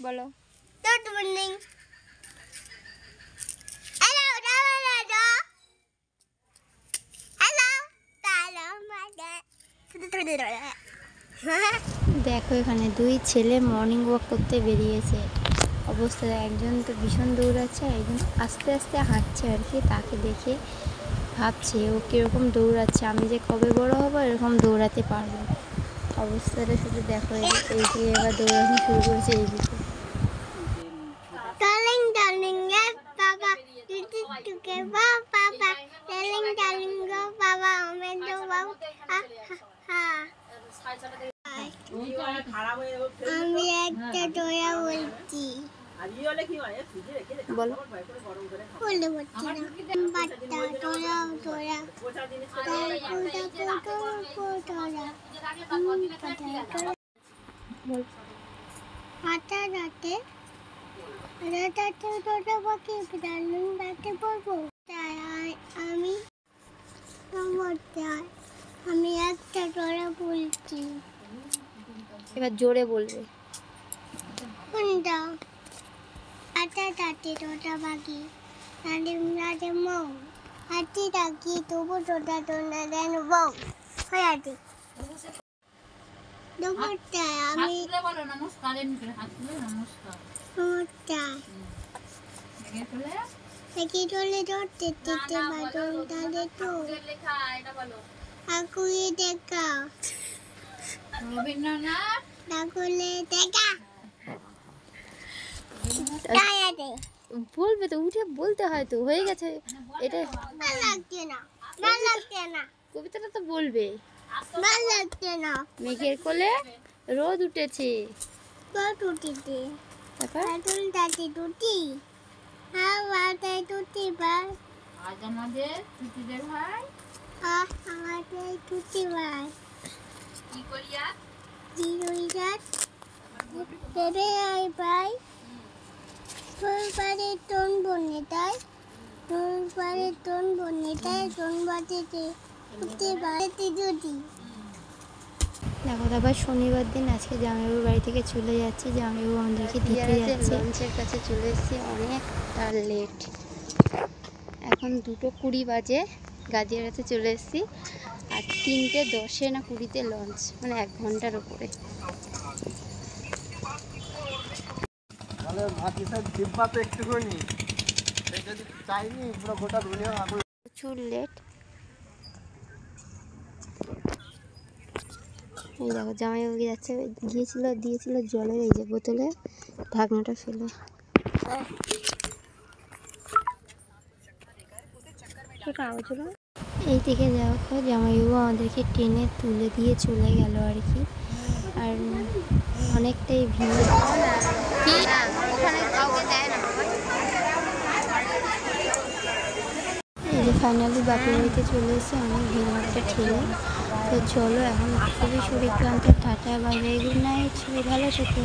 বলো। Good morning. Hello দেখো এখানে দুই ছেলে মর্নিং ওয়াক করতে বেরিয়েছে। অবস্থা একজন তো ভীষণ দৌড়াচ্ছে, আর একজন আস্তে আস্তে হাঁটছে আর কি। তাকে দেখে ভাবছে ও কীরকম দৌড়াচ্ছে, আমি যে কবে বড় হবো এরকম দৌড়াতে পারবো। অবস্থাটা শুধু দেখো, এইদিকে এবার দৌড়ানো শুরু করেছে এইদিকে। ডার্লিং ডার্লিং বাবা টুকে বাবা ডার্লিং ডার্লিং বাবা আমি তো আমি একটা দোয়া বলছি। বলো। বলতে পারছি না। বাচ্চা তোরা তোরা হাঁটা রাতে আমি একটা তোরা বলছি। এবার জোরে বলবে। কোনটা? হাঁটা রাতে তোটা বাকি রাতে মৌ হাঁটি ডাকি তবু তোটা তোনা দেন বউ হয়ে আছে। দুপুরটায় আমি নমস্কার দেখি চলে ধরতে দিতে বাদন তাহলে তো আকুয়ে দেখা রবীন্দ্রনাথ ডাকুলে দেখা বলবে তো, উঠে বলতে হয় তো, হয়ে গেছে এটা। ভালো লাগছে না, ভালো লাগছে না, কবিতাটা তো বলবে। ভালো লাগছে না। মেঘের কোলে রোদ উঠেছে। রোদ উঠেছে। তারপর বাদল দাদি দুটি হাওয়াতে দুটি ভাই আজ আমাদের ছুটিদের ভাই আমাদের দুটি ভাই কি করিয়া জিরোইরাত দেবে আই ভাই তোর বাড়ি তোন বনে তাই তোর বাড়ি তোন বনে তাই তোন বাড়িতে উঠতে বাড়িতে যদি। দেখো তারপর শনিবার দিন আজকে জামাইবাবুর বাড়ি থেকে চলে যাচ্ছি। জামাইবাবু আমাদেরকে দিতে যাচ্ছে। লঞ্চের কাছে চলে এসেছি, অনেকটা লেট। এখন 2:20 বাজে, গাদিয়ারাতে চলে এসেছি। আর 3:10 না 20 লঞ্চ, মানে 1 ঘন্টার উপরে। প্রচুর লেট। এই দেখো জামাইবাবু যাচ্ছে, দিয়েছিল জলের এই যে বোতলে, ঢাকনাটা ফেলে। এই থেকে দেখো জামাইবাবু আমাদেরকে টেনে তুলে দিয়ে চলে গেল আর কি। আর অনেকটাই ভিড়। এই যে ফাইনালি বাপের বাড়িতে চলে এসেছে, অনেক ভিড় ভাড়টা ঠেলে। তো চলো এখন খুবই শরীর ক্লান্ত, tata bye bye, good night, সবাই ভালো থেকো।